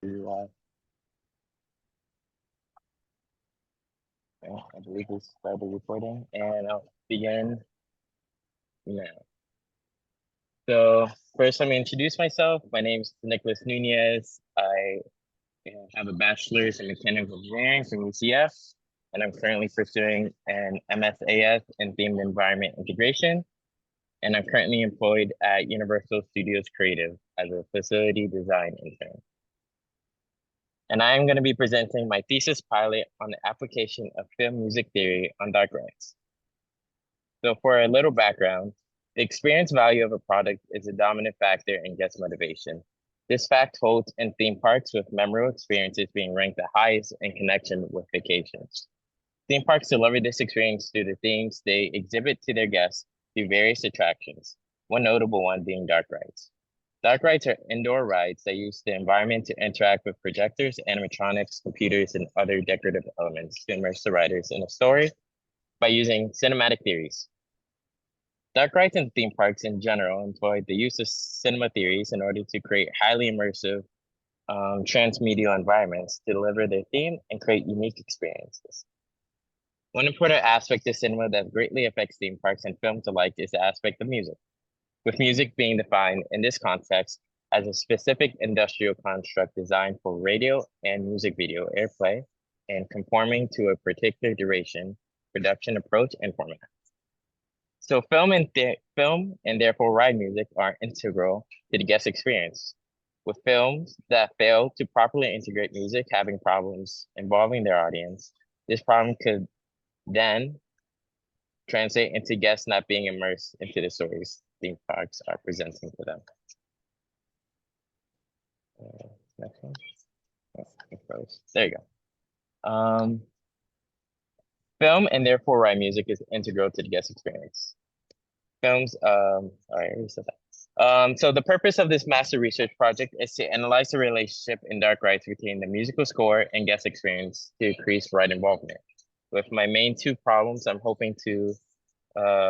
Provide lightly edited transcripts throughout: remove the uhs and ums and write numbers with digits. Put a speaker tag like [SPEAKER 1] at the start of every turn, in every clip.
[SPEAKER 1] to, I believe we started recording, and I'll begin now. So first, let me introduce myself. My name is Nicholas Nunez. I have a bachelor's in mechanical engineering from UCF, and I'm currently pursuing an MSAS in themed environment integration. And I'm currently employed at Universal Studios Creative as a facility design intern. And I am going to be presenting my thesis pilot on the application of film music theory on dark rights. So for a little background, the experience value of a product is a dominant factor in guest motivation. This fact holds in theme parks, with memorable experiences being ranked the highest in connection with vacations. Theme parks deliver this experience through the themes they exhibit to their guests through various attractions, one notable one being dark rides. Dark rides are indoor rides that use the environment to interact with projectors, animatronics, computers, and other decorative elements to immerse the riders in a story by using cinematic theories. Dark rides and theme parks in general employ the use of cinema theories in order to create highly immersive transmedia environments to deliver their theme and create unique experiences. One important aspect of cinema that greatly affects theme parks and films alike is the aspect of music, with music being defined in this context as a specific industrial construct designed for radio and music video airplay and conforming to a particular duration, production approach, and format. So film and therefore ride music are integral to the guest experience, with films that fail to properly integrate music having problems involving their audience. This problem could then translate into guests not being immersed into the stories theme parks are presenting to them. Next one. Oh, there you go. Film and therefore ride music is integral to the guest experience. Films, all right, I said that. So the purpose of this master research project is to analyze the relationship in dark rides between the musical score and guest experience to increase ride involvement. With my main two problems I'm hoping to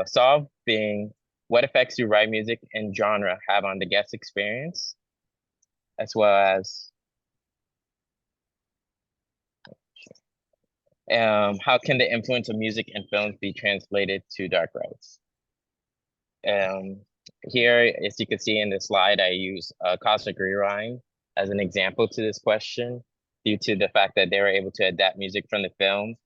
[SPEAKER 1] solve being what effects do ride music and genre have on the guest experience, as well as how can the influence of music and films be translated to dark rides? Here, as you can see in the slide, I use Cosmic Rewind as an example to this question due to the fact that they were able to adapt music from the film.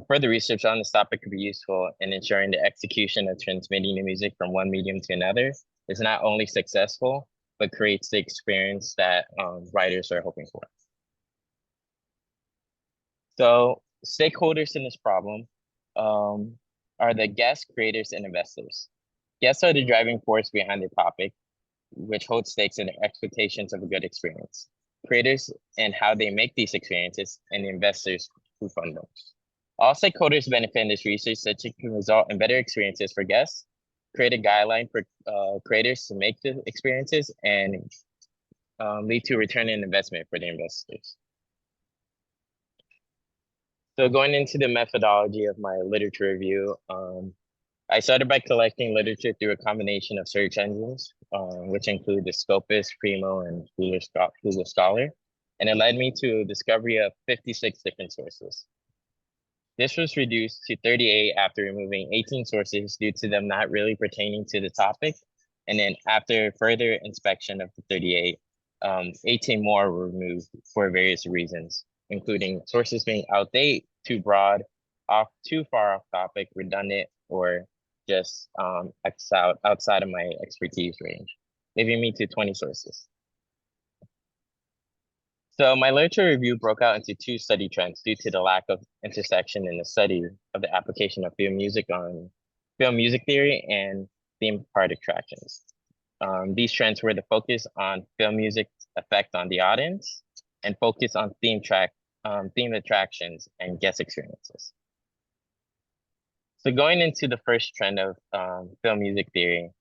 [SPEAKER 1] Further research on this topic could be useful in ensuring the execution of transmitting the music from one medium to another is not only successful, but creates the experience that writers are hoping for. So stakeholders in this problem are the guests, creators, and investors. Guests are the driving force behind the topic, which holds stakes in their expectations of a good experience. Creators and how they make these experiences, and the investors who fund them. All stakeholders benefit in this research, such it can result in better experiences for guests, create a guideline for creators to make the experiences, and lead to return on investment for the investors. So going into the methodology of my literature review, I started by collecting literature through a combination of search engines, which include the Scopus, Primo, and Google Scholar, and it led me to a discovery of 56 different sources. This was reduced to 38 after removing 18 sources due to them not really pertaining to the topic. And then after further inspection of the 38, 18 more were removed for various reasons, including sources being outdated, too broad, too far off topic, redundant, or just outside of my expertise range, leaving me to 20 sources. So my literature review broke out into two study trends due to the lack of intersection in the study of the application of film music theory and theme park attractions. These trends were the focus on film music's effect on the audience and focus on theme attractions and guest experiences. So going into the first trend of film music theory,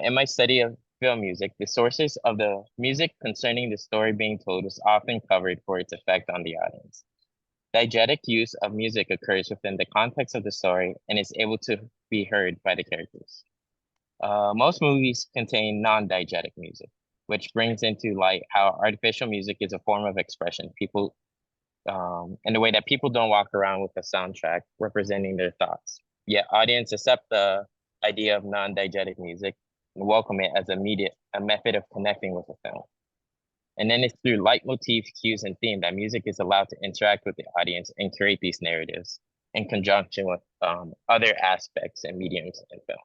[SPEAKER 1] in my study of film music, the sources of the music concerning the story being told is often covered for its effect on the audience. Diegetic use of music occurs within the context of the story and is able to be heard by the characters. Most movies contain non-diegetic music. which brings into light how artificial music is a form of expression. People, in the way that people don't walk around with a soundtrack representing their thoughts. Yet audience accept the idea of non-diegetic music and welcome it as a method of connecting with the film. And then it's through leitmotif, cues, and theme that music is allowed to interact with the audience and create these narratives in conjunction with other aspects and mediums in film.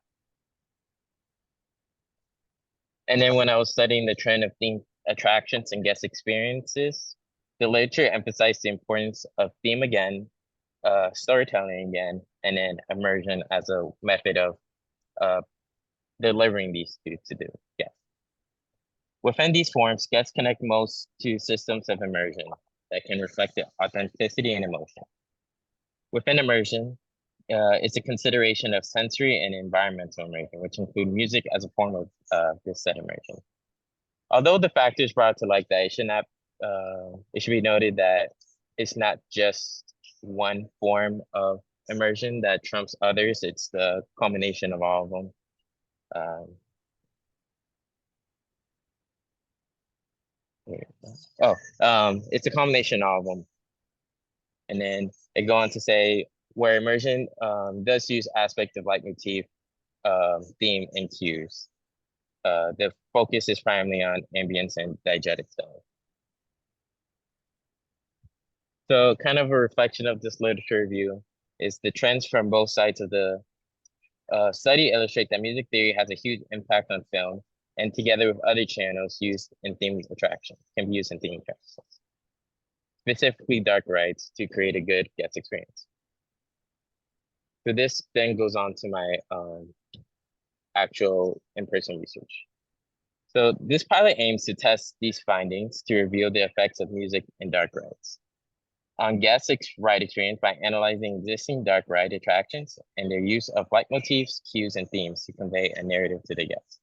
[SPEAKER 1] And then when I was studying the trend of theme attractions and guest experiences, the literature emphasized the importance of theme again, storytelling again, and then immersion as a method of uh, delivering these two to the guests. Within these forms, guests connect most to systems of immersion that can reflect the authenticity and emotion. Within immersion, it's a consideration of sensory and environmental immersion, which include music as a form of this said immersion. Although the factors brought to light that it should be noted that it's not just one form of immersion that trumps others, it's the combination of all of them. It's a combination of them. And then it go on to say where immersion does use aspects of leitmotif, theme, and cues. The focus is primarily on ambience and diegetic tone. So kind of a reflection of this literature review is the trends from both sides of the study illustrate that music theory has a huge impact on film, and together with other channels used in theme attractions, can be used in theme attractions, specifically dark rides, to create a good guest experience. So this then goes on to my actual in-person research. So this pilot aims to test these findings to reveal the effects of music in dark rides on guest ride experience by analyzing existing dark ride attractions and their use of leitmotifs, cues, and themes to convey a narrative to the guests.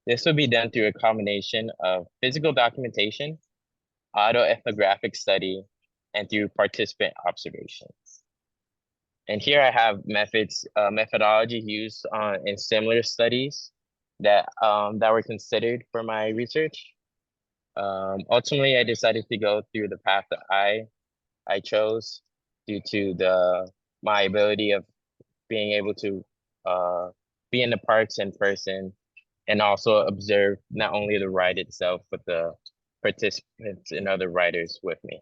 [SPEAKER 1] This will be done through a combination of physical documentation, autoethnographic study, and through participant observations. And here I have methodology used in similar studies that were considered for my research. Ultimately, I decided to go through the path that I chose due to my ability of being able to be in the parks in person and also observe not only the ride itself, but the participants and other riders with me.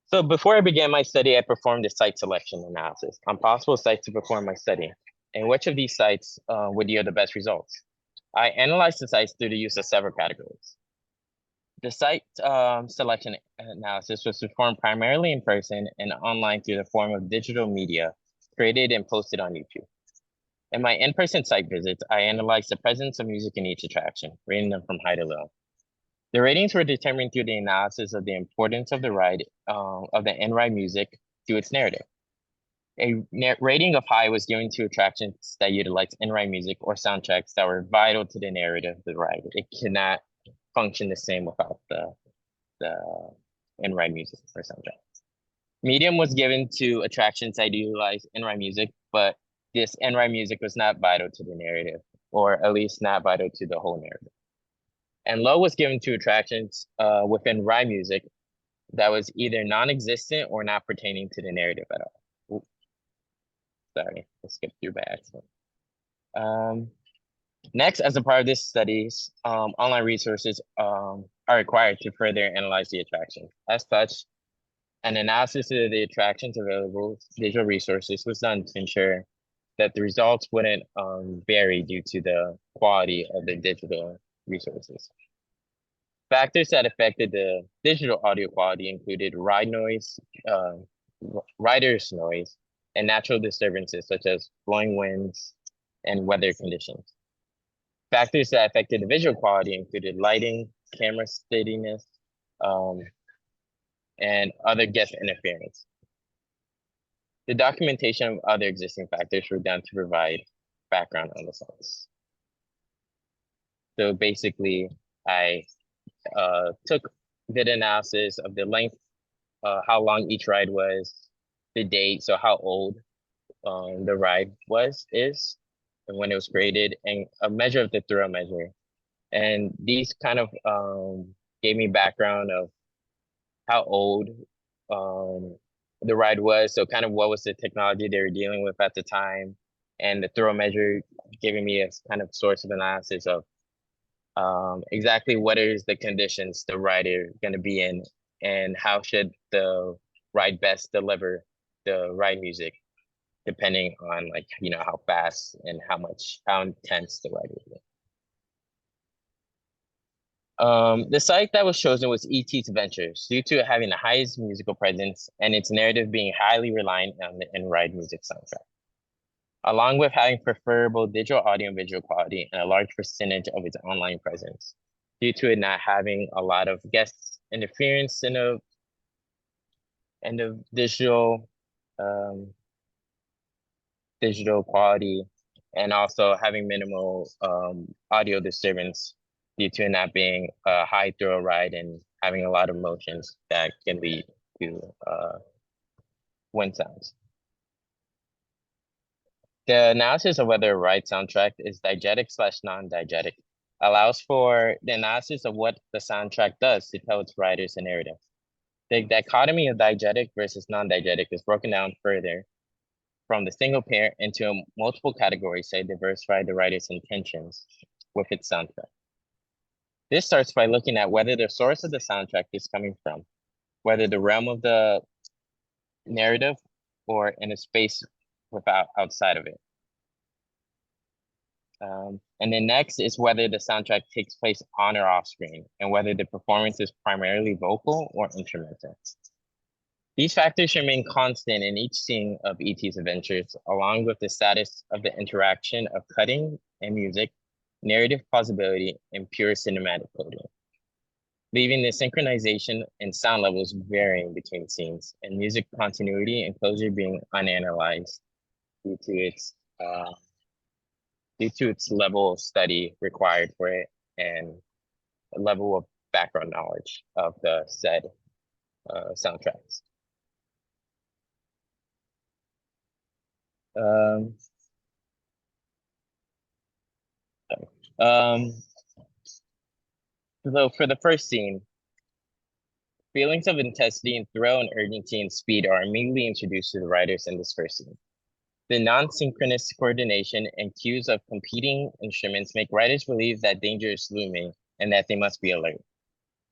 [SPEAKER 1] So before I began my study, I performed a site selection analysis on possible sites to perform my study, and which of these sites would yield the best results. I analyzed the sites through the use of several categories. The site selection analysis was performed primarily in person and online through the form of digital media created and posted on YouTube. In my in-person site visits, I analyzed the presence of music in each attraction, rating them from high to low. The ratings were determined through the analysis of the importance of the ride, of the in-ride music to its narrative. A rating of high was given to attractions that utilized in-ride music or soundtracks that were vital to the narrative of the ride. It cannot function the same without the in-ride music or soundtrack. Medium was given to attractions that utilize in-ride music, but this in-ride music was not vital to the narrative, or at least not vital to the whole narrative. And low was given to attractions within ride music that was either non-existent or not pertaining to the narrative at all. Ooh. Sorry, I skipped through by accident. Next, as a part of this studies, online resources are required to further analyze the attraction. As such, an analysis of the attractions available digital resources was done to ensure that the results wouldn't vary due to the quality of the digital resources. Factors that affected the digital audio quality included ride noise, rider's noise, and natural disturbances such as blowing winds and weather conditions. Factors that affected the visual quality included lighting, camera steadiness, and other guest interference. The documentation of other existing factors were done to provide background on the sites. So basically, I did analysis of the length, how long each ride was, the date, so how old the ride is, when it was created, and a measure of the thrill measure. And these kind of gave me background of how old the ride was. So kind of what was the technology they were dealing with at the time, and the throw measure giving me a kind of source of analysis of exactly what is the conditions the rider going to be in, and how should the ride best deliver the ride music, depending on like, how fast and how intense the ride is. The site that was chosen was E.T.'s Ventures, due to it having the highest musical presence and its narrative being highly reliant on the in-ride music soundtrack, along with having preferable digital audio and visual quality and a large percentage of its online presence, due to it not having a lot of guest interference in the digital quality, and also having minimal audio disturbance due to it not being a high thrill ride and having a lot of motions that can lead to wind sounds. The analysis of whether a ride soundtrack is diegetic/non-diegetic allows for the analysis of what the soundtrack does to tell its riders a narrative. The dichotomy of diegetic versus non-diegetic is broken down further from the single pair into multiple categories to diversify the writer's intentions with its soundtrack. This starts by looking at whether the source of the soundtrack is coming from, whether the realm of the narrative or in a space outside of it. And then next is whether the soundtrack takes place on or off screen, and whether the performance is primarily vocal or instrumental. These factors remain constant in each scene of E.T.'s adventures, along with the status of the interaction of cutting and music, narrative plausibility, and pure cinematic coding, leaving the synchronization and sound levels varying between scenes, and music continuity and closure being unanalyzed due to its level of study required for it and a level of background knowledge of the said soundtracks. So for the first scene, feelings of intensity and thrill and urgency and speed are immediately introduced to the writers in this first scene. The non-synchronous coordination and cues of competing instruments make writers believe that danger is looming and that they must be alert.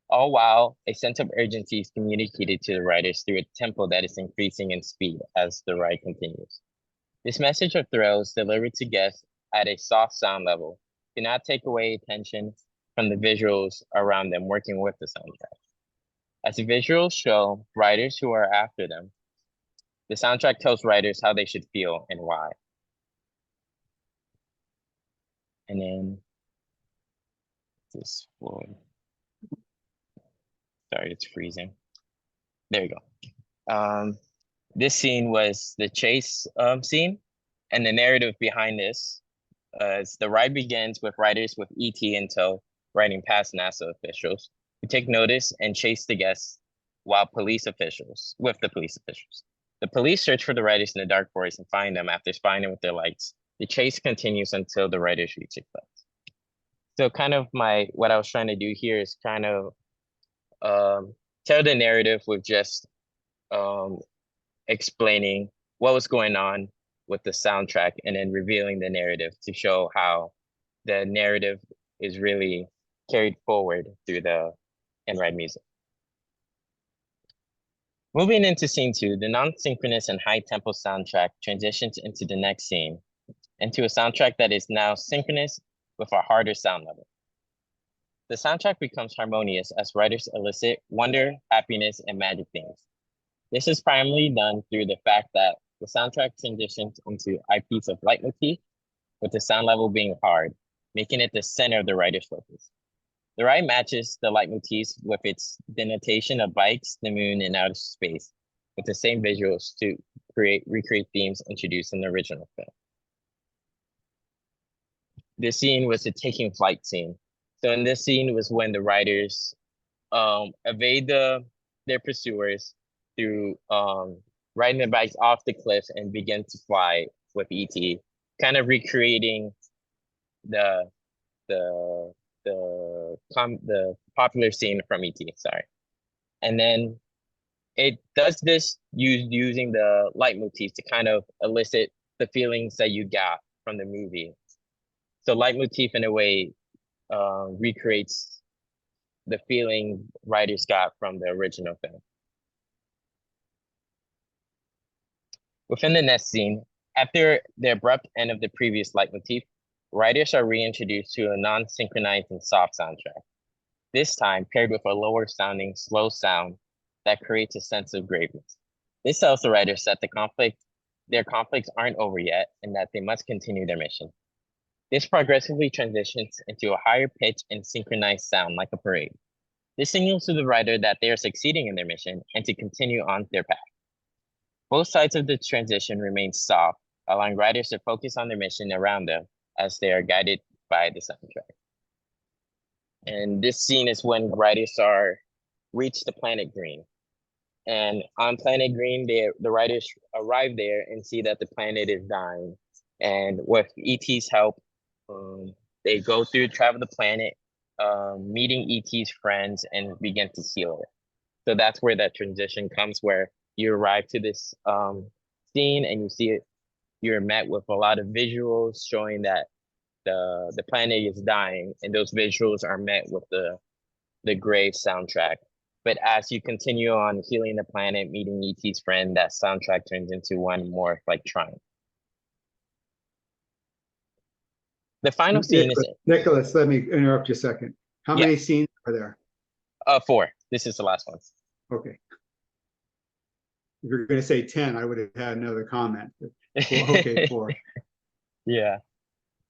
[SPEAKER 1] All while a sense of urgency is communicated to the writers through a tempo that is increasing in speed as the ride continues. This message of thrill is delivered to guests at a soft sound level, cannot take away attention from the visuals around them working with the soundtrack. As the visuals show writers who are after them, the soundtrack tells writers how they should feel and why. And then this forward. Sorry, it's freezing. There you go. This scene was the chase scene, and the narrative behind this is the ride begins with riders with ET in tow riding past NASA officials who take notice and chase the guests with the police officials. The police search for the riders in the dark forest and find them after spying them with their lights. The chase continues until the riders reach a cliff. So kind of what I was trying to do here is kind of tell the narrative with just explaining what was going on with the soundtrack, and then revealing the narrative to show how the narrative is really carried forward through the in-ride music. Moving into scene 2, the non-synchronous and high-tempo soundtrack transitions into the next scene, into a soundtrack that is now synchronous with a harder sound level. The soundtrack becomes harmonious as writers elicit wonder, happiness, and magic themes. This is primarily done through the fact that the soundtrack transitions into eyepiece of leitmotif, with the sound level being hard, making it the center of the writer's focus. The ride matches the leitmotifs with its denotation of bikes, the moon, and outer space, with the same visuals to recreate themes introduced in the original film. This scene was the taking flight scene. So in this scene was when the riders evade their pursuers through riding their bikes off the cliff and begin to fly with ET kind of recreating the the the popular scene from ET. Sorry, and then it does this using the leitmotif to kind of elicit the feelings that you got from the movie. So leitmotif in a way recreates the feeling writers got from the original film. Within the next scene, after the abrupt end of the previous leitmotif, writers are reintroduced to a non-synchronized and soft soundtrack, this time paired with a lower sounding slow sound that creates a sense of graveness. This tells the writers that their conflicts aren't over yet and that they must continue their mission. This progressively transitions into a higher pitch and synchronized sound like a parade. This signals to the writer that they are succeeding in their mission and to continue on their path. Both sides of the transition remain soft, allowing writers to focus on their mission around them as they are guided by the soundtrack. And this scene is when writers reach the planet Green. And on planet Green, the writers arrive there and see that the planet is dying. And with ET's help, they travel the planet, meeting ET's friends and begin to heal it. So that's where that transition comes, where you arrive to this scene and you see it. You're met with a lot of visuals showing that the planet is dying, and those visuals are met with the gray soundtrack. But as you continue on healing the planet, meeting ET's friend, that soundtrack turns into one more like triumph. The final scene is
[SPEAKER 2] Nicholas. Let me interrupt you a second. How many scenes are there?
[SPEAKER 1] 4. This is the last one.
[SPEAKER 2] Okay. If you're going to say 10, I would have had another comment. Okay, 4.
[SPEAKER 1] Yeah.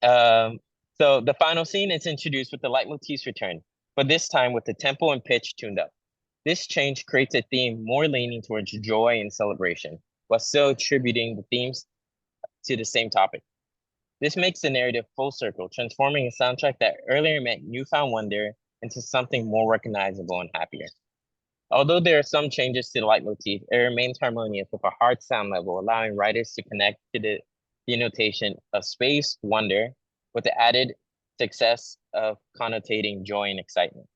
[SPEAKER 1] So the final scene is introduced with the leitmotif's return, but this time with the tempo and pitch tuned up. This change creates a theme more leaning towards joy and celebration, while still attributing the themes to the same topic. This makes the narrative full circle, transforming a soundtrack that earlier meant newfound wonder into something more recognizable and happier. Although there are some changes to the leitmotif, it remains harmonious with a hard sound level, allowing writers to connect to the denotation of space, wonder, with the added success of connotating joy and excitement.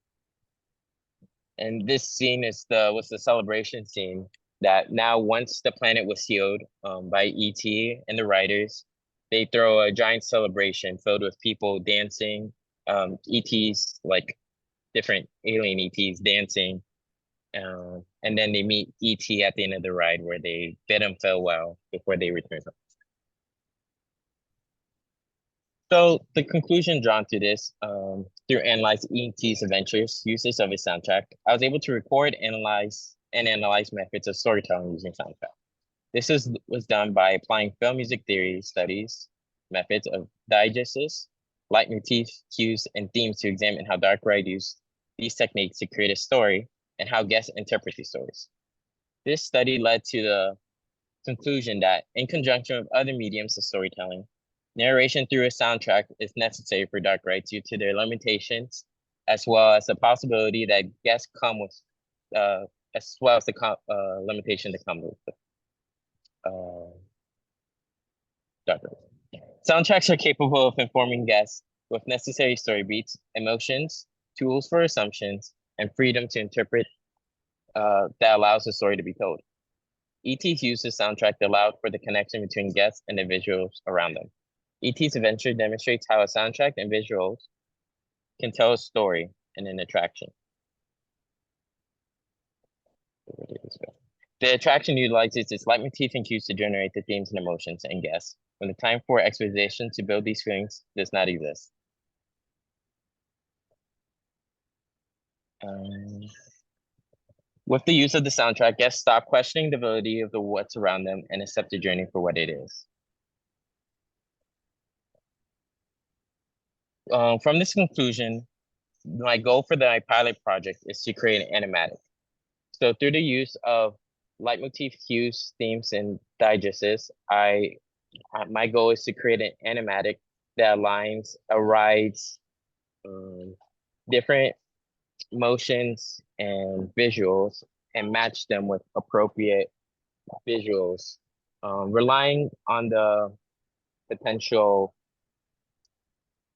[SPEAKER 1] And this scene was the celebration scene that now once the planet was healed by ET and the writers, they throw a giant celebration filled with people dancing, ETs, like different alien ETs dancing. And then they meet ET at the end of the ride where they bid him farewell before they return home. So the conclusion drawn to this, through analyzing ET's adventures, uses of his soundtrack, I was able to record, analyze methods of storytelling using soundtrack. This was done by applying film music theory studies, methods of diegesis, leitmotif, cues, and themes to examine how dark ride used these techniques to create a story and how guests interpret these stories. This study led to the conclusion that, in conjunction with other mediums of storytelling, narration through a soundtrack is necessary for dark rides due to their limitations, as well as the possibility that guests come with, as well as the limitation that come with dark rides. Soundtracks are capable of informing guests with necessary story beats, emotions, tools for assumptions, and freedom to interpret that allows the story to be told. ET's use of soundtrack allowed for the connection between guests and the visuals around them. ET's adventure demonstrates how a soundtrack and visuals can tell a story in an attraction. The attraction utilizes its leitmotif and cues to generate the themes and emotions and guests, when the time for exposition to build these feelings does not exist. With the use of the soundtrack, guests stop questioning the validity of what's around them and accept the journey for what it is. From this conclusion, my goal for my pilot project is to create an animatic. So through the use of leitmotif, cues, themes, and digests, my goal is to create an animatic that aligns a ride's different motions and visuals and match them with appropriate visuals, relying on the potential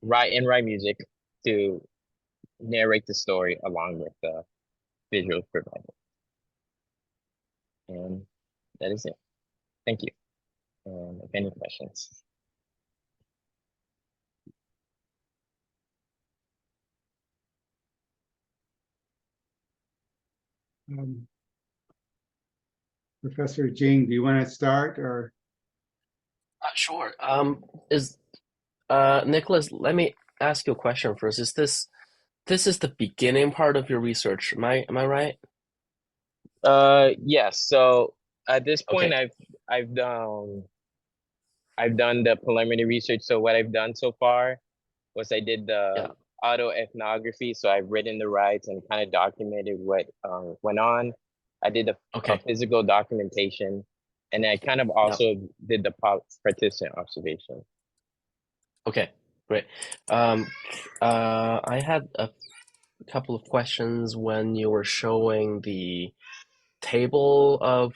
[SPEAKER 1] write music to narrate the story along with the visuals provided. And that is it. Thank you. And if any questions.
[SPEAKER 2] Professor Jing, do you want to start or?
[SPEAKER 3] Sure. Is Nicholas, let me ask you a question first. This is the beginning part of your research? Am I right?
[SPEAKER 1] Yes. So at this point,
[SPEAKER 3] Okay.
[SPEAKER 1] I've done the preliminary research. So what I've done so far was I did the
[SPEAKER 3] Yeah.
[SPEAKER 1] autoethnography. So I've written the rights and kind of documented what went on. I did a
[SPEAKER 3] Okay.
[SPEAKER 1] physical documentation, and I kind of
[SPEAKER 3] Yeah.
[SPEAKER 1] also did the participant observation.
[SPEAKER 3] Okay. Great. I had a couple of questions when you were showing the table of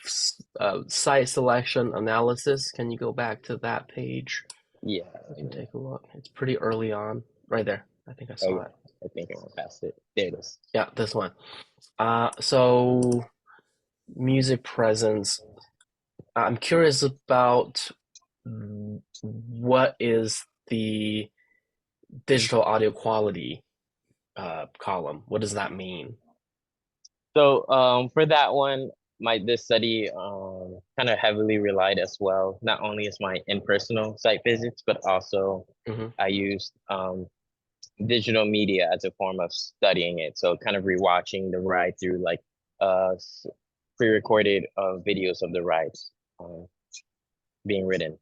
[SPEAKER 3] site selection analysis. Can you go back to that page?
[SPEAKER 1] Yeah.
[SPEAKER 3] We can take a look. It's pretty early on, right there. I think I
[SPEAKER 1] Oh
[SPEAKER 3] saw
[SPEAKER 1] yeah.
[SPEAKER 3] it.
[SPEAKER 1] I think I went past it. There it is.
[SPEAKER 3] Yeah, this one. So music presence. I'm curious about what is the digital audio quality column. What does that mean?
[SPEAKER 1] So for that one, this study kind of heavily relied as well, not only as my in-personal site visits, but also
[SPEAKER 3] Hmm.
[SPEAKER 1] I used digital media as a form of studying it. So kind of rewatching the ride through like pre-recorded videos of the rides being ridden.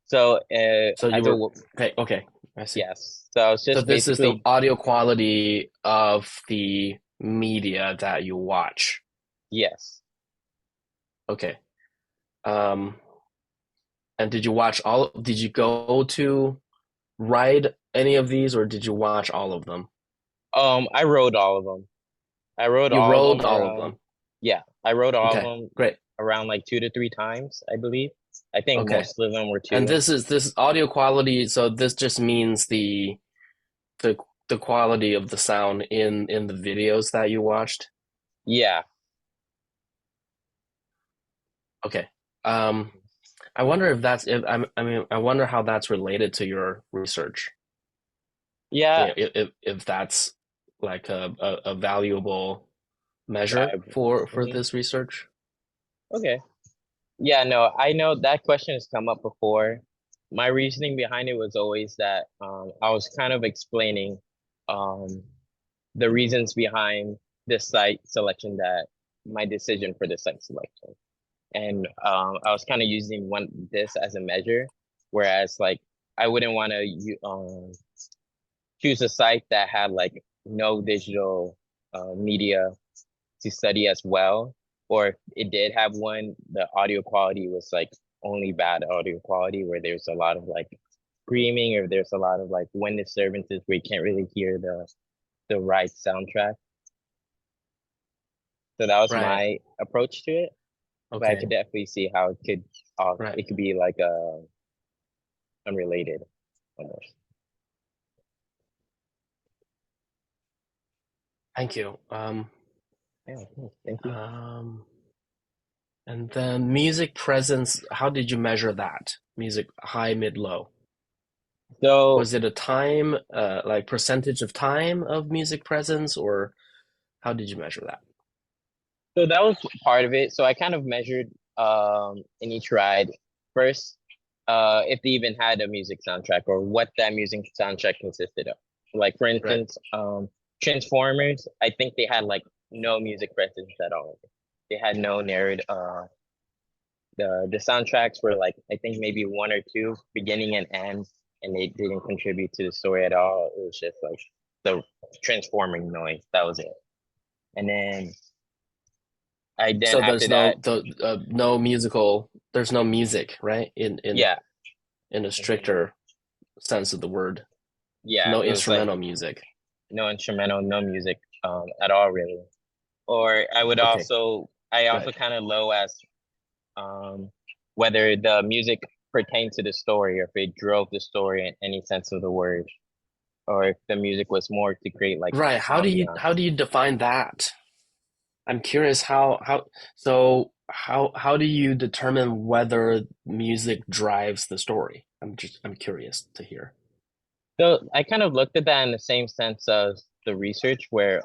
[SPEAKER 1] So
[SPEAKER 3] So you
[SPEAKER 1] as
[SPEAKER 3] were okay. I see.
[SPEAKER 1] yes, so it's
[SPEAKER 3] So
[SPEAKER 1] just
[SPEAKER 3] this is the
[SPEAKER 1] basically
[SPEAKER 3] audio quality of the media that you watch.
[SPEAKER 1] yes.
[SPEAKER 3] Okay. Um, and did you go to ride any of these or did you watch all of them?
[SPEAKER 1] I rode all of them. I rode
[SPEAKER 3] You
[SPEAKER 1] all of
[SPEAKER 3] rode
[SPEAKER 1] them
[SPEAKER 3] all of
[SPEAKER 1] around.
[SPEAKER 3] them.
[SPEAKER 1] Yeah, I rode all of
[SPEAKER 3] Okay,
[SPEAKER 1] them
[SPEAKER 3] great.
[SPEAKER 1] around like 2 to 3 times, I believe. I think
[SPEAKER 3] Okay.
[SPEAKER 1] most of them were
[SPEAKER 3] And
[SPEAKER 1] two.
[SPEAKER 3] this is audio quality, so this just means the the quality of the sound in the videos that you watched.
[SPEAKER 1] Yeah,
[SPEAKER 3] Okay. Um, I wonder if that's if I mean I wonder how that's related to your research. You
[SPEAKER 1] yeah.
[SPEAKER 3] know, if that's like a valuable measure
[SPEAKER 1] Vibe.
[SPEAKER 3] for
[SPEAKER 1] Mhm.
[SPEAKER 3] this research.
[SPEAKER 1] Okay. Yeah, no, I know that question has come up before. My reasoning behind it was always that I was kind of explaining um, the reasons behind this site selection, that my decision for the site selection. And I was kind of using this as a measure, whereas like I wouldn't want to choose a site that had like no digital media to study as well, or if it did have one, the audio quality was like only bad audio quality where there's a lot of like screaming, or there's a lot of like wind disturbances where you can't really hear the right soundtrack. So that was
[SPEAKER 3] Right.
[SPEAKER 1] my approach to it, but I
[SPEAKER 3] Okay.
[SPEAKER 1] could definitely see how
[SPEAKER 3] Right.
[SPEAKER 1] it could be like unrelated almost.
[SPEAKER 3] Thank you.
[SPEAKER 1] Yeah, cool. Thank you.
[SPEAKER 3] Um, and then music presence, how did you measure that? Music high, mid, low.
[SPEAKER 1] So
[SPEAKER 3] Was it a time, like percentage of time of music presence, or how did you measure that?
[SPEAKER 1] So that was part of it. So I kind of measured in each ride first, if they even had a music soundtrack or what that music soundtrack consisted of. Like for
[SPEAKER 3] Right.
[SPEAKER 1] instance, Transformers, I think they had like no music presence at all. They had no narrative. The soundtracks were like I think maybe one or two beginning and end, and they didn't contribute to the story at all. It was just like the transforming noise. That was it. And then I then
[SPEAKER 3] So
[SPEAKER 1] after
[SPEAKER 3] there's
[SPEAKER 1] that,
[SPEAKER 3] no musical, there's no music, right?
[SPEAKER 1] yeah.
[SPEAKER 3] In a
[SPEAKER 1] Mhm.
[SPEAKER 3] stricter sense of the word,
[SPEAKER 1] Yeah,
[SPEAKER 3] no
[SPEAKER 1] it was like
[SPEAKER 3] instrumental music.
[SPEAKER 1] no instrumental, no music at all really. Or
[SPEAKER 3] Okay.
[SPEAKER 1] I also
[SPEAKER 3] Right.
[SPEAKER 1] kind of low as um whether the music pertained to the story, or if it drove the story in any sense of the word, or if the music was more to create like
[SPEAKER 3] Right. How
[SPEAKER 1] ambiance.
[SPEAKER 3] do you define that? I'm curious how do you determine whether music drives the story? I'm curious to hear.
[SPEAKER 1] So I kind of looked at that in the same sense as the research, where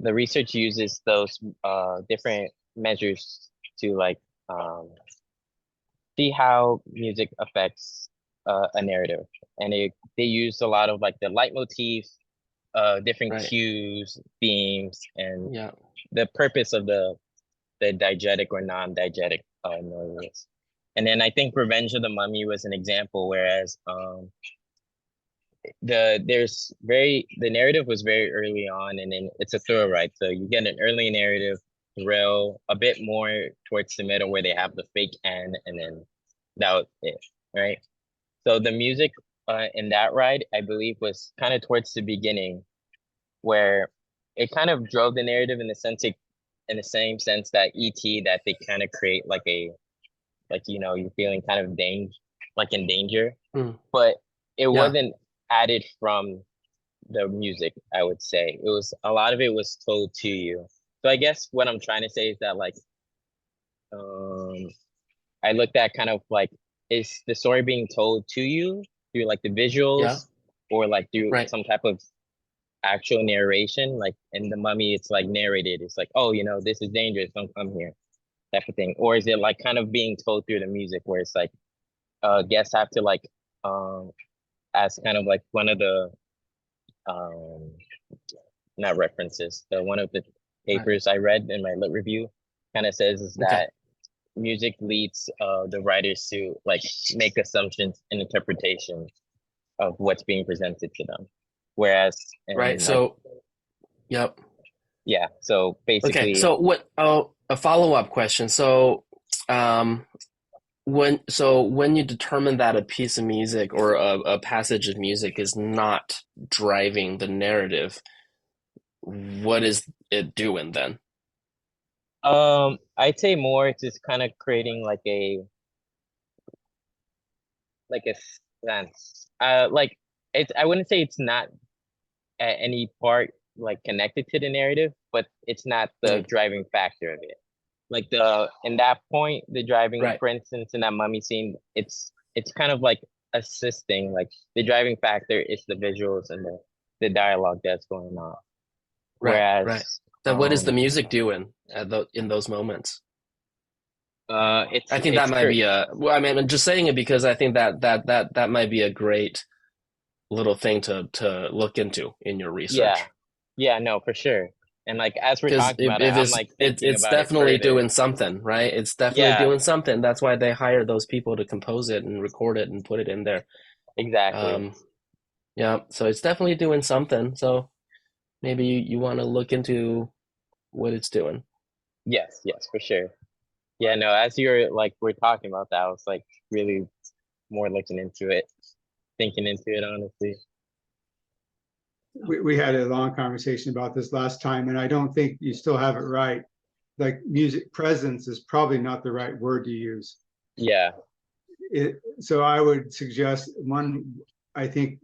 [SPEAKER 1] the research uses those different measures to like um see how music affects a narrative, and they use a lot of like the leitmotif, different
[SPEAKER 3] Right.
[SPEAKER 1] cues, themes, and
[SPEAKER 3] Yeah.
[SPEAKER 1] the purpose of the diegetic or non-diegetic noises. And then I think Revenge of the Mummy was an example, whereas the narrative was very early on, and then it's a thrill ride. So you get an early narrative, thrill, a bit more towards the middle where they have the fake end, and then that was it, right? So the music in that ride, I believe, was kind of towards the beginning, where it kind of drove the narrative in the same sense that ET, that they kind of create like like you're feeling kind of like in danger,
[SPEAKER 3] Mm.
[SPEAKER 1] but it
[SPEAKER 3] Yeah.
[SPEAKER 1] wasn't added from the music. I would say it was a lot of it was told to you. So I guess what I'm trying to say is that like um I looked at kind of like, is the story being told to you through like the
[SPEAKER 3] Yeah.
[SPEAKER 1] visuals, or like through
[SPEAKER 3] Right.
[SPEAKER 1] some type of actual narration? Like in the Mummy, it's like narrated. It's like, oh, this is dangerous, don't come here, type of thing. Or is it like kind of being told through the music, where it's like guests have to like um as kind of like one of the um not references, the one of the
[SPEAKER 3] Right.
[SPEAKER 1] papers I read in my lit review kind of says is
[SPEAKER 3] Okay.
[SPEAKER 1] that music leads the writers to like make assumptions and interpretations of what's being presented to them. Whereas
[SPEAKER 3] Right.
[SPEAKER 1] in like,
[SPEAKER 3] So, yep.
[SPEAKER 1] yeah, so
[SPEAKER 3] Okay.
[SPEAKER 1] basically,
[SPEAKER 3] So what, oh, a follow-up question. So, um, when you determine that a piece of music or a passage of music is not driving the narrative, what is it doing then?
[SPEAKER 1] I'd say more it's just kind of creating like a sense. Like it's I wouldn't say it's not at any part like connected to the narrative, but it's not the
[SPEAKER 3] Mm.
[SPEAKER 1] driving factor of it. Like the in that point, the driving,
[SPEAKER 3] Right.
[SPEAKER 1] for instance, in that mummy scene, it's kind of like assisting. Like the driving factor is the visuals and the dialogue that's going on.
[SPEAKER 3] Right. Right.
[SPEAKER 1] Whereas,
[SPEAKER 3] Then what is the music doing in those moments? I think that
[SPEAKER 1] it's
[SPEAKER 3] might be well, I mean, I'm just saying it because I think that might be a great little thing to look into in your
[SPEAKER 1] yeah,
[SPEAKER 3] research.
[SPEAKER 1] yeah, no, for sure. And like as we're
[SPEAKER 3] Because
[SPEAKER 1] talking about it,
[SPEAKER 3] if
[SPEAKER 1] I'm like thinking
[SPEAKER 3] it's
[SPEAKER 1] about it
[SPEAKER 3] definitely
[SPEAKER 1] further.
[SPEAKER 3] doing something, right? It's definitely
[SPEAKER 1] Yeah,
[SPEAKER 3] doing something. That's why they hire those people to compose it and record it and put it in there.
[SPEAKER 1] exactly.
[SPEAKER 3] Um, yeah, so it's definitely doing something. So maybe you want to look into what it's doing.
[SPEAKER 1] Yes, yes, for sure. Yeah, no, as you're like we're talking about that, I was like really more looking into it, thinking into it honestly.
[SPEAKER 2] We had a long conversation about this last time, and I don't think you still have it right. Like music presence is probably not the right word to use.
[SPEAKER 1] Yeah.
[SPEAKER 2] So I would suggest I think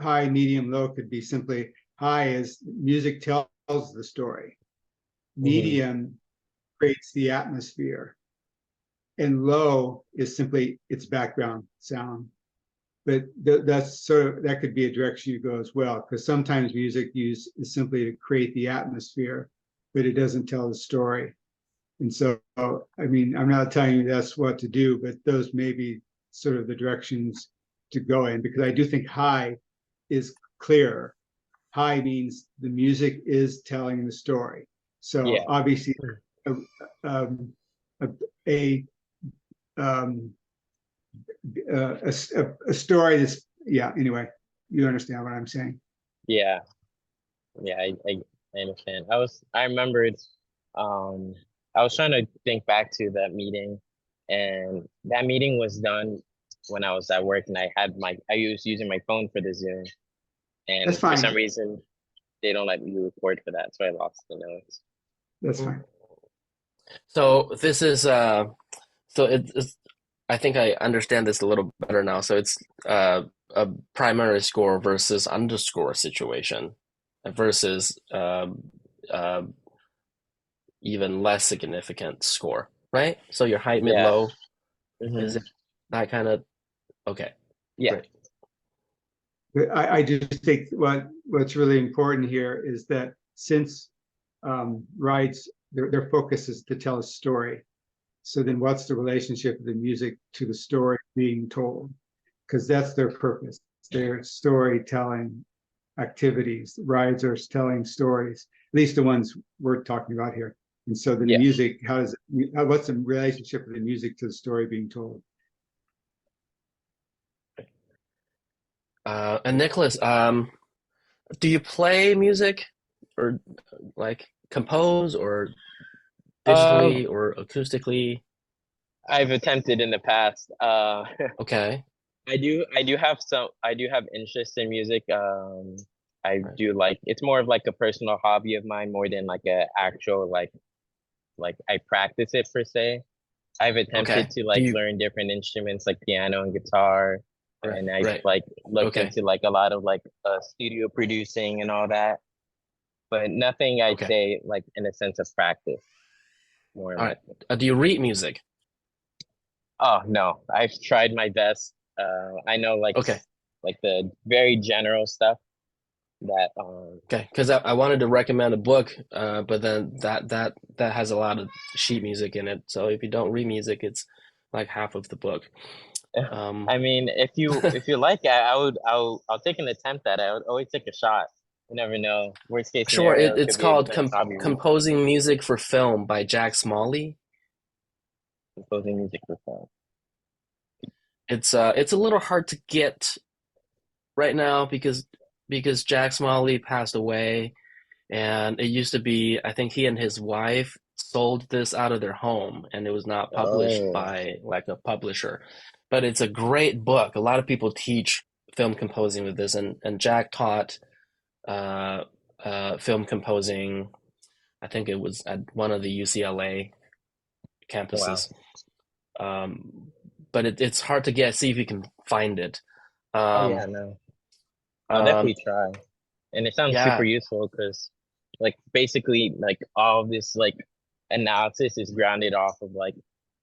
[SPEAKER 2] high, medium, low could be simply high is music tells the story.
[SPEAKER 1] Hmm.
[SPEAKER 2] Medium creates the atmosphere. And low is simply its background sound. But that's sort of, that could be a direction you go as well, because sometimes music use is simply to create the atmosphere, but it doesn't tell the story. And so, I mean, I'm not telling you that's what to do, but those may be sort of the directions to go in, because I do think high is clearer. High means the music is telling the story. So
[SPEAKER 1] Yeah.
[SPEAKER 2] obviously, a, um, a, a, um, a story that's, yeah, anyway, you understand what I'm saying.
[SPEAKER 1] Yeah. Yeah, I understand. I remembered um I was trying to think back to that meeting, and that meeting was done when I was at work, and I was using my phone for the Zoom,
[SPEAKER 2] That's
[SPEAKER 1] and for some
[SPEAKER 2] fine.
[SPEAKER 1] reason they don't let me record for that, so I lost the notes.
[SPEAKER 2] That's
[SPEAKER 3] Mm.
[SPEAKER 2] fine.
[SPEAKER 3] So this is so it's I think I understand this a little better now. So it's a primary score versus underscore situation versus uh, even less significant score, right? So your height, mid,
[SPEAKER 1] Yeah.
[SPEAKER 3] low, is
[SPEAKER 1] Hmm.
[SPEAKER 3] it that kind of okay?
[SPEAKER 1] Yeah.
[SPEAKER 3] Great.
[SPEAKER 2] But I just think what's really important here is that since rides, their focus is to tell a story. So then what's the relationship of the music to the story being told? Because that's their purpose. Their storytelling activities. Rides are telling stories, at least the ones we're talking about here. And so then the
[SPEAKER 1] Yeah.
[SPEAKER 2] music, what's the relationship of the music to the story being told?
[SPEAKER 3] And Nicholas, do you play music or like compose or
[SPEAKER 1] Um,
[SPEAKER 3] digitally or acoustically?
[SPEAKER 1] I've attempted in the past.
[SPEAKER 3] Okay.
[SPEAKER 1] I do have interest in music. I
[SPEAKER 3] Right.
[SPEAKER 1] do like it's more of like a personal hobby of mine more than like a actual like I practice it per se. I've attempted
[SPEAKER 3] Okay.
[SPEAKER 1] to
[SPEAKER 3] Do
[SPEAKER 1] like
[SPEAKER 3] you
[SPEAKER 1] learn different instruments like piano and guitar,
[SPEAKER 3] right,
[SPEAKER 1] and I've
[SPEAKER 3] right.
[SPEAKER 1] like looked
[SPEAKER 3] Okay.
[SPEAKER 1] into like a lot of like studio producing and all that, but nothing I'd
[SPEAKER 3] Okay.
[SPEAKER 1] say like in a sense of practice, more
[SPEAKER 3] All
[SPEAKER 1] like.
[SPEAKER 3] right. Do you read music?
[SPEAKER 1] Oh no, I've tried my best. I know
[SPEAKER 3] Okay.
[SPEAKER 1] like the very general stuff that
[SPEAKER 3] Okay. Because I wanted to recommend a book, but then that has a lot of sheet music in it. So if you don't read music, it's like half of the book. Um,
[SPEAKER 1] I mean, if you like it, I'll take an attempt at it. I would always take a shot. You never know. Worst case
[SPEAKER 3] sure.
[SPEAKER 1] scenario, it
[SPEAKER 3] It's
[SPEAKER 1] could be a
[SPEAKER 3] called
[SPEAKER 1] nice hobby read.
[SPEAKER 3] Composing Music for Film by Jack Smalley.
[SPEAKER 1] Composing music for fun.
[SPEAKER 3] It's a little hard to get right now because Jack Smalley passed away, and it used to be I think he and his wife sold this out of their home, and it was not published
[SPEAKER 1] Oh,
[SPEAKER 3] by like a publisher. But it's a great book. A lot of people teach film composing with this, and Jack taught uh, film composing. I think it was at one of the UCLA
[SPEAKER 1] wow.
[SPEAKER 3] campuses. Um, but it's hard to get. See if you can find it.
[SPEAKER 1] Oh
[SPEAKER 3] Um,
[SPEAKER 1] yeah, no. I'll
[SPEAKER 3] um,
[SPEAKER 1] definitely try. And it sounds super
[SPEAKER 3] yeah,
[SPEAKER 1] useful because like basically like all of this like analysis is grounded off of like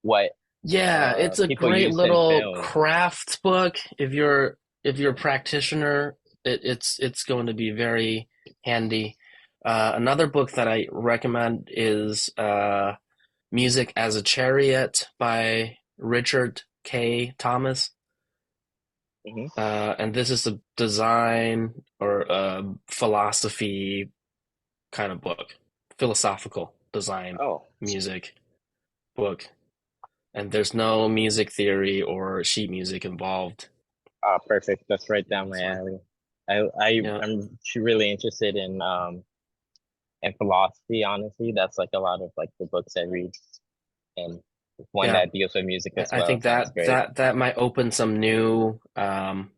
[SPEAKER 1] what
[SPEAKER 3] yeah, it's a
[SPEAKER 1] people
[SPEAKER 3] great
[SPEAKER 1] use in
[SPEAKER 3] little
[SPEAKER 1] film.
[SPEAKER 3] craft book. If you're a practitioner, it's going to be very handy. Another book that I recommend is Music as a Chariot by Richard K. Thomas.
[SPEAKER 1] Hmm.
[SPEAKER 3] And this is a design or a philosophy kind of book, philosophical design
[SPEAKER 1] Oh,
[SPEAKER 3] music book. And there's no music theory or sheet music involved
[SPEAKER 1] perfect. That's right
[SPEAKER 3] in
[SPEAKER 1] down my
[SPEAKER 3] this one.
[SPEAKER 1] alley.
[SPEAKER 3] Yeah,
[SPEAKER 1] I'm really interested in philosophy, honestly. That's like a lot of like the books I read, and one
[SPEAKER 3] yeah.
[SPEAKER 1] that deals with music as
[SPEAKER 3] I
[SPEAKER 1] well
[SPEAKER 3] think
[SPEAKER 1] sounds great.
[SPEAKER 3] that might open some new um,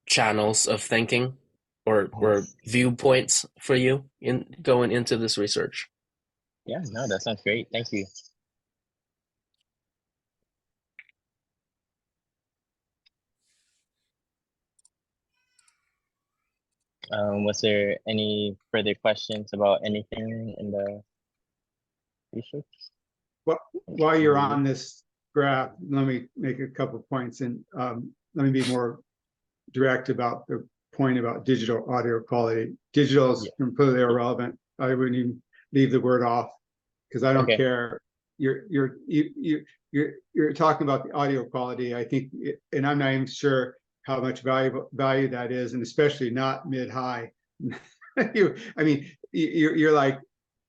[SPEAKER 3] channels of thinking or
[SPEAKER 1] Mhm.
[SPEAKER 3] viewpoints for you in going into this research.
[SPEAKER 1] Yeah, no, that sounds great. Thank you. Was there any further questions about anything in the research?
[SPEAKER 2] Well, while you're on this graph, let me make a couple of points, and let me be more direct about the point about digital audio quality. Digital is
[SPEAKER 1] Yeah.
[SPEAKER 2] completely irrelevant. I wouldn't even leave the word off because I don't
[SPEAKER 1] Okay.
[SPEAKER 2] care. You're talking about the audio quality. I think, and I'm not even sure how much value that is, and especially not mid high. I mean, you're like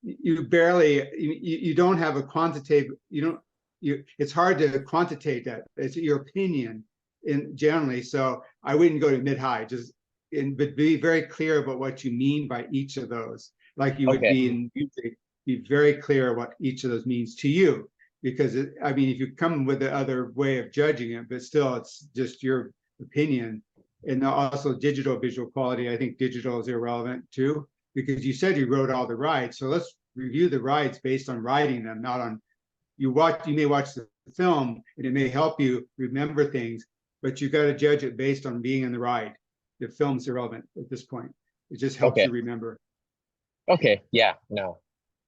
[SPEAKER 2] you barely you don't have a quantitative. You don't. It's hard to quantitate that. It's your opinion in generally. So I wouldn't go to mid high. But be very clear about what you mean by each of those. Like you would
[SPEAKER 1] Okay.
[SPEAKER 2] be in music, be very clear what each of those means to you. Because I mean, if you come with the other way of judging it, but still, it's just your opinion. And also digital visual quality. I think digital is irrelevant too, because you said you wrote all the rides. So let's review the rides based on writing them, not on you may watch the film and it may help you remember things, but you got to judge it based on being in the ride. The film's irrelevant at this point. It just helps
[SPEAKER 1] Okay.
[SPEAKER 2] you remember.
[SPEAKER 1] Okay. Yeah. No,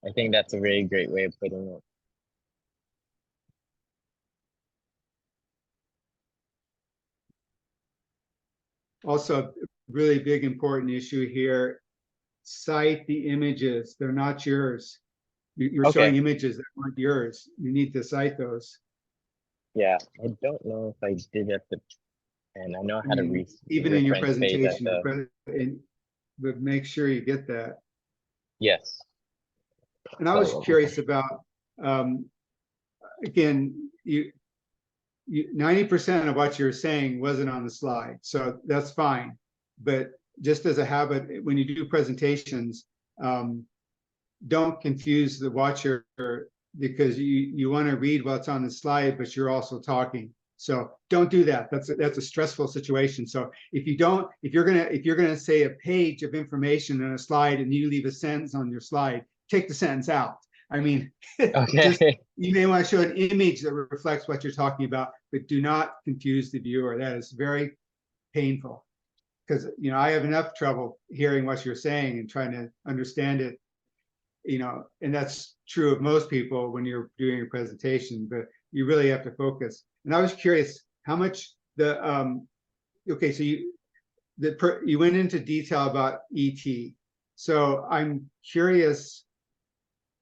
[SPEAKER 1] I think that's a very great way of putting it.
[SPEAKER 2] Also, a really big important issue here, cite the images. They're not yours. You're
[SPEAKER 1] Okay.
[SPEAKER 2] showing images that aren't yours. You need to cite those.
[SPEAKER 1] Yeah. I don't know if I did at the, and I know
[SPEAKER 2] I
[SPEAKER 1] how to
[SPEAKER 2] mean, even in your
[SPEAKER 1] reference page at
[SPEAKER 2] presentation,
[SPEAKER 1] the,
[SPEAKER 2] but make sure you get that.
[SPEAKER 1] yes.
[SPEAKER 2] And I was
[SPEAKER 1] So,
[SPEAKER 2] curious about, again, 90% of what you're saying wasn't on the slide, so that's fine. But just as a habit, when you do presentations, don't confuse the watcher, because you want to read what's on the slide, but you're also talking. So don't do that. That's a stressful situation. So if you're gonna say a page of information in a slide and you leave a sentence on your slide, take the sentence out. I mean, just,
[SPEAKER 1] okay.
[SPEAKER 2] you may want to show an image that reflects what you're talking about, but do not confuse the viewer. That is very painful, because I have enough trouble hearing what you're saying and trying to understand it, and that's true of most people when you're doing a presentation, but you really have to focus. And I was curious how much okay, so you went into detail about ET. So I'm curious,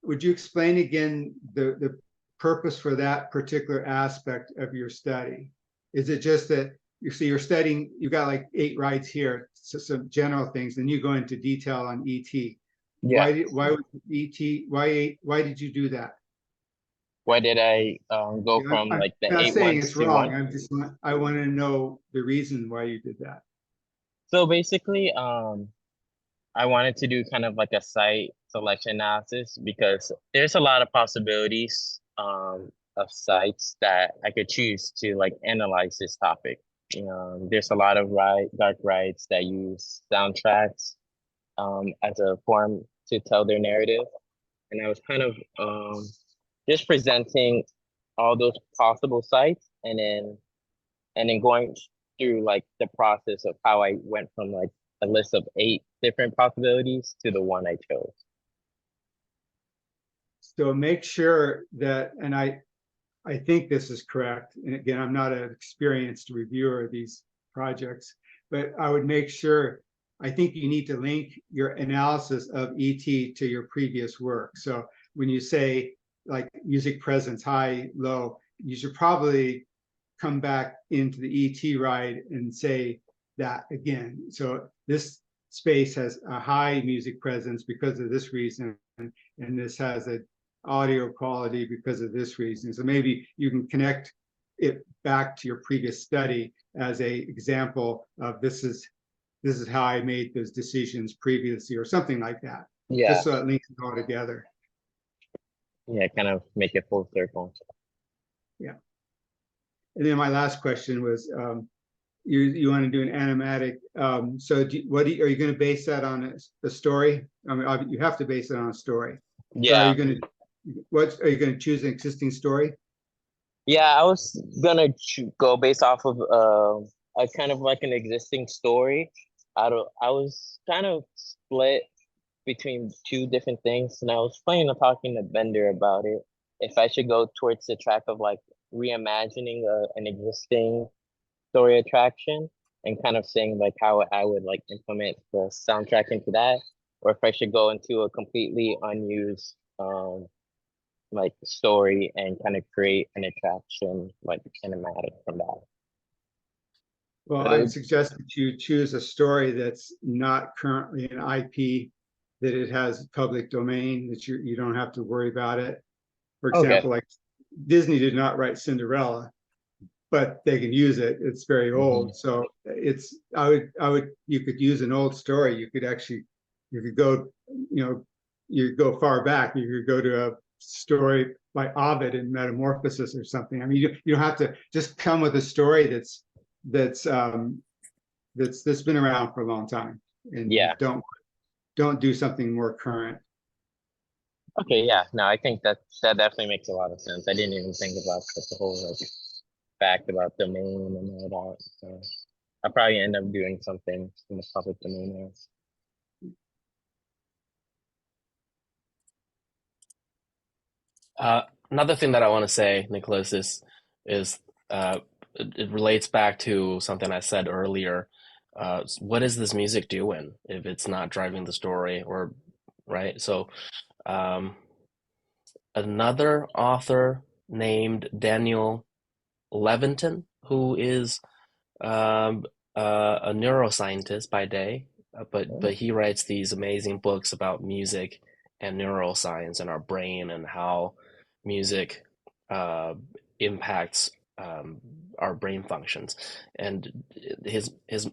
[SPEAKER 2] would you explain again the purpose for that particular aspect of your study? Is it just that you're studying, you've got like 8 rides here, so some general things, and you go into detail on ET.
[SPEAKER 1] Yeah.
[SPEAKER 2] Why was ET, why did you do that?
[SPEAKER 1] Why did I go from
[SPEAKER 2] I'm
[SPEAKER 1] like the
[SPEAKER 2] not
[SPEAKER 1] 8
[SPEAKER 2] saying
[SPEAKER 1] ones
[SPEAKER 2] it's
[SPEAKER 1] to
[SPEAKER 2] wrong.
[SPEAKER 1] one?
[SPEAKER 2] I want to know the reason why you did that.
[SPEAKER 1] So basically, I wanted to do kind of like a site selection analysis because there's a lot of possibilities of sites that I could choose to like analyze this topic. There's a lot of dark rides that use soundtracks as a form to tell their narrative, and I was kind of just presenting all those possible sites, and then going through like the process of how I went from like a list of 8 different possibilities to the one I chose.
[SPEAKER 2] So make sure that, and I think this is correct. And again, I'm not an experienced reviewer of these projects, but I would make sure, I think you need to link your analysis of ET to your previous work. So when you say like music presence, high, low, you should probably come back into the ET ride and say that again. So this space has a high music presence because of this reason, and this has a audio quality because of this reason. So maybe you can connect it back to your previous study as a example of this is how I made those decisions previously, or something like that.
[SPEAKER 1] Yeah,
[SPEAKER 2] Just so it links it all together.
[SPEAKER 1] yeah, kind of make it full circle.
[SPEAKER 2] Yeah. And then my last question was, you want to do an animatic. So are you going to base that on a story? I mean, you have to base it on a story. So are
[SPEAKER 1] Yeah,
[SPEAKER 2] you going to choose an existing story?
[SPEAKER 1] yeah, I was gonna go based off of a kind of like an existing story. I was kind of split between 2 different things, and I was planning on talking to Bender about it. If I should go towards the track of like reimagining an existing story attraction and kind of saying like how I would like implement the soundtrack into that, or if I should go into a completely unused like story and kind of create an attraction like cinematic from that.
[SPEAKER 2] Well,
[SPEAKER 1] So
[SPEAKER 2] I'd suggest that you choose a story that's not currently an IP, that it has public domain, that you don't have to worry about it. For
[SPEAKER 1] okay.
[SPEAKER 2] example, like Disney did not write Cinderella, but they can use it. It's very old. So you could use an old story. You could go, you go far back. You could go to a story by Ovid and Metamorphosis or something. I mean, you don't have to just come with a story that's been around for a long time, and
[SPEAKER 1] Yeah.
[SPEAKER 2] don't do something more current.
[SPEAKER 1] Okay, yeah, no, I think that definitely makes a lot of sense. I didn't even think about the whole like fact about domain and all that. So I'll probably end up doing something in the public domain.
[SPEAKER 3] Another thing that I want to say, Nicholas, is it relates back to something I said earlier. What is this music doing if it's not driving the story, or right? So, um, another author named Daniel Levitin, who is um, a neuroscientist by day, but
[SPEAKER 1] Oh,
[SPEAKER 3] he writes these amazing books about music and neuroscience and our brain and how music uh, impacts our brain functions. And his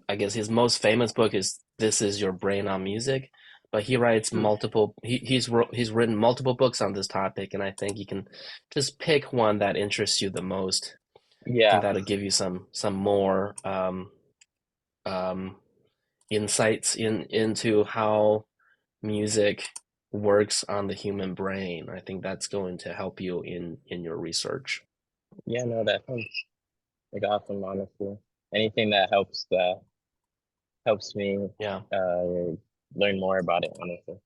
[SPEAKER 3] I guess his most famous book is "This Is Your Brain on Music." But he writes
[SPEAKER 2] Hmm.
[SPEAKER 3] multiple. He's written multiple books on this topic, and I think you can just pick one that interests you the most. I think
[SPEAKER 1] yeah,
[SPEAKER 3] that'll give you some more um, insights into how music works on the human brain. I think that's going to help you in your research.
[SPEAKER 1] yeah, no, that sounds like awesome, honestly. Anything that helps me
[SPEAKER 3] Yeah.
[SPEAKER 1] uh learn more about it, honestly.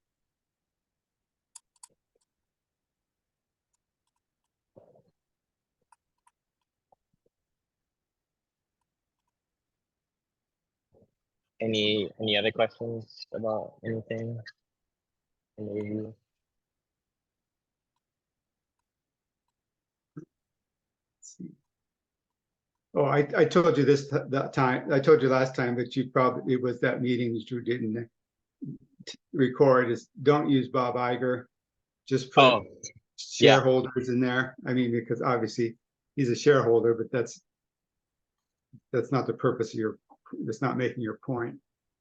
[SPEAKER 1] Any other questions about anything? Any,
[SPEAKER 2] Let's see. Oh, I told you this that time. I told you last time, but you probably it was that meeting that you didn't record. Is don't use Bob Iger. Just put
[SPEAKER 1] oh, yeah,
[SPEAKER 2] shareholders in there. I mean, because obviously he's a shareholder, but that's not the purpose of your. That's not making your point.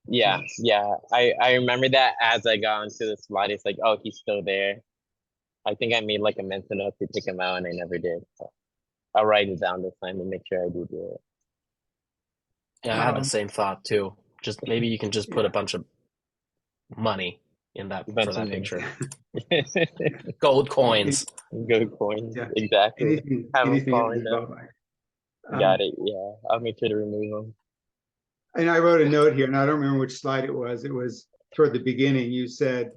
[SPEAKER 1] yeah,
[SPEAKER 2] So
[SPEAKER 1] yeah. I remember that as I got onto the slide, it's like, oh, he's still there. I think I made like a mental note to take him out, and I never did. So I'll write it down this time and make sure I do it.
[SPEAKER 3] Yeah, I had the
[SPEAKER 2] um,
[SPEAKER 3] same thought too. Just maybe you can just put a
[SPEAKER 2] yeah,
[SPEAKER 3] bunch of money in that for
[SPEAKER 1] Bunch of
[SPEAKER 3] that
[SPEAKER 1] money.
[SPEAKER 3] picture. Gold
[SPEAKER 2] yeah,
[SPEAKER 3] coins.
[SPEAKER 1] Good coins,
[SPEAKER 2] yeah.
[SPEAKER 1] exactly. Have them
[SPEAKER 2] Anything
[SPEAKER 1] falling
[SPEAKER 2] under
[SPEAKER 1] down.
[SPEAKER 2] Bob Iger.
[SPEAKER 1] Got
[SPEAKER 2] Um,
[SPEAKER 1] it. Yeah, I'll make sure to remove them.
[SPEAKER 2] and I wrote a note here, and I don't remember which slide it was. It was toward the beginning. You said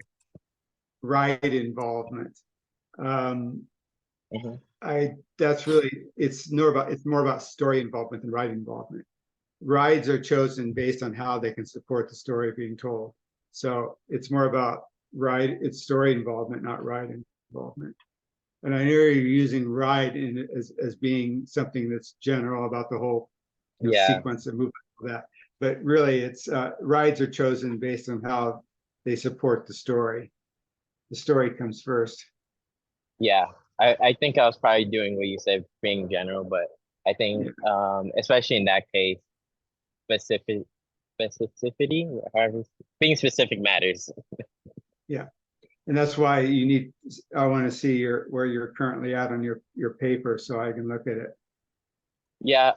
[SPEAKER 2] right involvement. Um,
[SPEAKER 1] Hmm.
[SPEAKER 2] I that's really it's more about story involvement than ride involvement. Rides are chosen based on how they can support the story being told. So it's more about it's story involvement, not ride involvement. And I know you're using ride as being something that's general about the whole
[SPEAKER 1] Yeah,
[SPEAKER 2] sequence of movement of that. But really, it's rides are chosen based on how they support the story. The story comes first.
[SPEAKER 1] yeah. I think I was probably doing what you said, being general, but I think
[SPEAKER 2] Yeah,
[SPEAKER 1] especially in that case, specific specificity, however, being specific matters.
[SPEAKER 2] yeah. And that's why you need. I want to see where you're currently at on your paper, so I can look at it.
[SPEAKER 1] Yeah,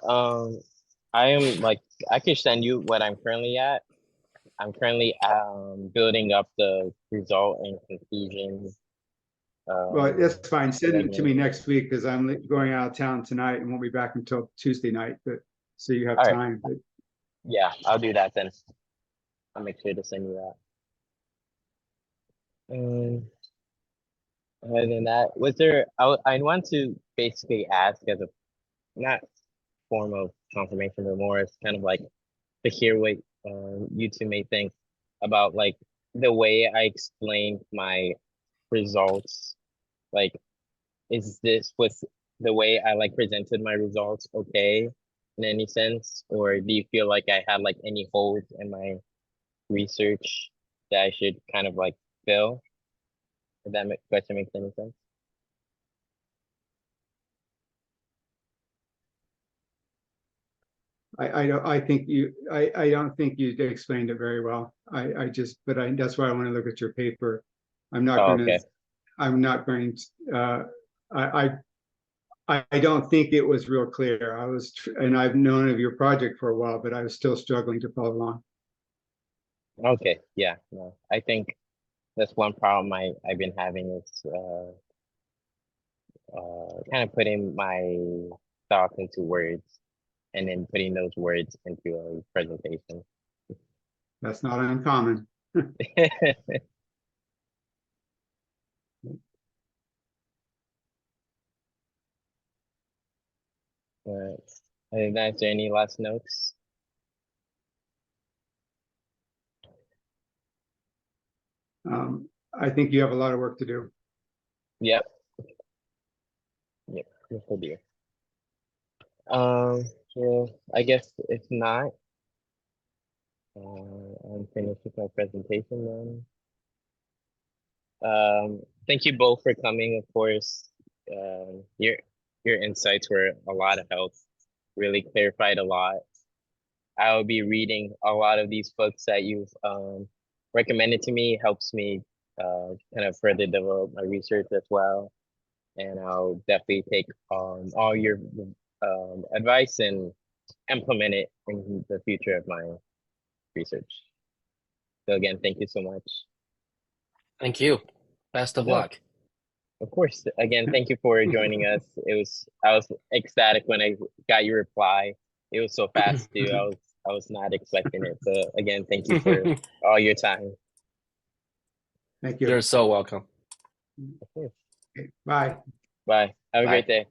[SPEAKER 1] I am like I could send you what I'm currently at. I'm currently building up the result and conclusion
[SPEAKER 2] Well,
[SPEAKER 1] um
[SPEAKER 2] that's fine. Send it to me
[SPEAKER 1] segmentation.
[SPEAKER 2] next week because I'm going out of town tonight and won't be back until Tuesday night. But so you have
[SPEAKER 1] All right,
[SPEAKER 2] time. But
[SPEAKER 1] yeah, I'll do that then. I'll make sure to send you that. Other than that, was there? I want to basically ask as a not form of confirmation, but more as kind of like to hear what you two may think about like the way I explained my results. Like, was the way I like presented my results okay in any sense, or do you feel like I had like any holes in my research that I should kind of like fill? If that question makes any sense.
[SPEAKER 2] I don't think you explained it very well. I just but I that's why I want to look at your paper. I'm not
[SPEAKER 1] Oh,
[SPEAKER 2] going to.
[SPEAKER 1] okay.
[SPEAKER 2] I'm not going to. I I don't think it was real clear. And I've known of your project for a while, but I was still struggling to follow along.
[SPEAKER 1] Okay. Yeah. No, I think that's one problem I've been having is kind of putting my thoughts into words and then putting those words into a presentation.
[SPEAKER 2] That's not uncommon.
[SPEAKER 1] But other than that, is there any last notes?
[SPEAKER 2] I think you have a lot of work to do.
[SPEAKER 1] Yep. Yep. Yes, I do. So I guess if not, I'm finished with my presentation then. Thank you both for coming, of course. Your insights were a lot of help, really clarified a lot. I will be reading a lot of these books that you've recommended to me. Helps me kind of further develop my research as well. And I'll definitely take all your advice and implement it in the future of my research. So again, thank you so much.
[SPEAKER 3] Thank you. Best of
[SPEAKER 1] Yeah.
[SPEAKER 3] luck.
[SPEAKER 1] Of course. Again, thank you for joining us. I was ecstatic when I got your reply. It was so fast too. I was not expecting it. So again, thank you for all your time.
[SPEAKER 2] Thank you.
[SPEAKER 3] You're so welcome.
[SPEAKER 1] Of course.
[SPEAKER 2] Okay, bye.
[SPEAKER 1] Bye. Have a
[SPEAKER 3] Bye.
[SPEAKER 1] great day.